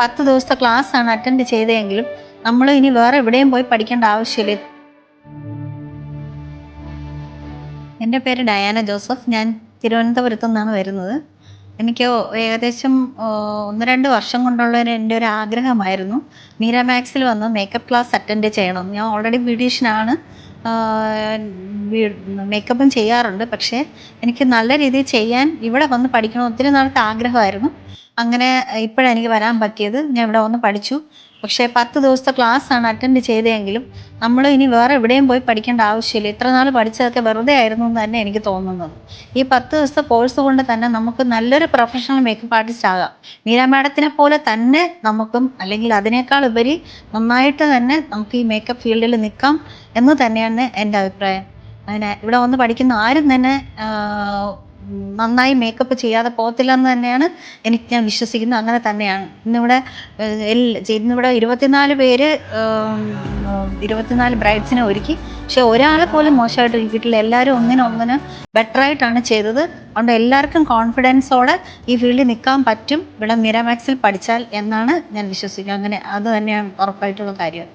10 ദിവസത്തെ ക്ലാസ്സാണ് അറ്റൻഡ് ചെയ്തതെങ്കിലും നമ്മൾ ഇനി വേറെ എവിടെയും പോയി പഠിക്കേണ്ട ആവശ്യമില്ല. എൻ്റെ പേര് ഡയാന ജോസഫ്. ഞാൻ തിരുവനന്തപുരത്തു നിന്നാണ് വരുന്നത്. എനിക്ക് ഏകദേശം 1-2 വർഷം കൊണ്ടുള്ള എൻ്റെ ഒരു ആഗ്രഹമായിരുന്നു മീരാമാക്സിൽ വന്ന് മേക്കപ്പ് ക്ലാസ് അറ്റൻഡ് ചെയ്യണം. ഞാൻ ഓൾറെഡി ബ്യൂട്ടീഷ്യനാണ്, മേക്കപ്പും ചെയ്യാറുണ്ട്. പക്ഷേ എനിക്ക് നല്ല രീതിയിൽ ചെയ്യാൻ ഇവിടെ വന്ന് പഠിക്കണം ഒത്തിരി നാളത്തെ ആഗ്രഹമായിരുന്നു. അങ്ങനെ ഇപ്പോഴാണ് എനിക്ക് വരാൻ പറ്റിയത്. ഞാൻ ഇവിടെ വന്ന് പഠിച്ചു. പക്ഷേ 10 ദിവസത്തെ ക്ലാസ്സാണ് അറ്റൻഡ് ചെയ്തതെങ്കിലും നമ്മൾ ഇനി വേറെ എവിടെയും പോയി പഠിക്കേണ്ട ആവശ്യമില്ല. ഇത്ര നാൾ പഠിച്ചതൊക്കെ വെറുതെ ആയിരുന്നു എന്ന് തന്നെ എനിക്ക് തോന്നുന്നത്. ഈ 10 ദിവസത്തെ കോഴ്സ് കൊണ്ട് തന്നെ നമുക്ക് നല്ലൊരു പ്രൊഫഷണൽ മേക്കപ്പ് ആർട്ടിസ്റ്റ് ആകാം. മീര മാഡത്തിനെ പോലെ തന്നെ നമുക്കും, അല്ലെങ്കിൽ അതിനേക്കാൾ ഉപരി നന്നായിട്ട് തന്നെ നമുക്ക് ഈ മേക്കപ്പ് ഫീൽഡിൽ നിൽക്കാം എന്ന് തന്നെയാണ് എൻ്റെ അഭിപ്രായം. അങ്ങനെ ഇവിടെ വന്ന് പഠിക്കുന്ന ആരും തന്നെ നന്നായി മേക്കപ്പ് ചെയ്യാതെ പോകത്തില്ല എന്ന് തന്നെയാണ് ഞാൻ വിശ്വസിക്കുന്നത്. അങ്ങനെ തന്നെയാണ് ഇന്നിവിടെ 24 പേര് 24 ബ്രൈഡ്സിനെ ഒരുക്കി. പക്ഷെ ഒരാൾ പോലും മോശമായിട്ട് ഒരുക്കിയിട്ടില്ല. എല്ലാവരും ഒന്നിനൊന്നിന് ബെറ്ററായിട്ടാണ് ചെയ്തത്. അതുകൊണ്ട് എല്ലാവർക്കും കോൺഫിഡൻസോടെ ഈ ഫീൽഡിൽ നിൽക്കാൻ പറ്റും ഇവിടെ മീരാമാക്സിൽ പഠിച്ചാൽ എന്നാണ് ഞാൻ വിശ്വസിക്കുന്നത്. അങ്ങനെ അത് തന്നെയാണ് ഉറപ്പായിട്ടുള്ള കാര്യം.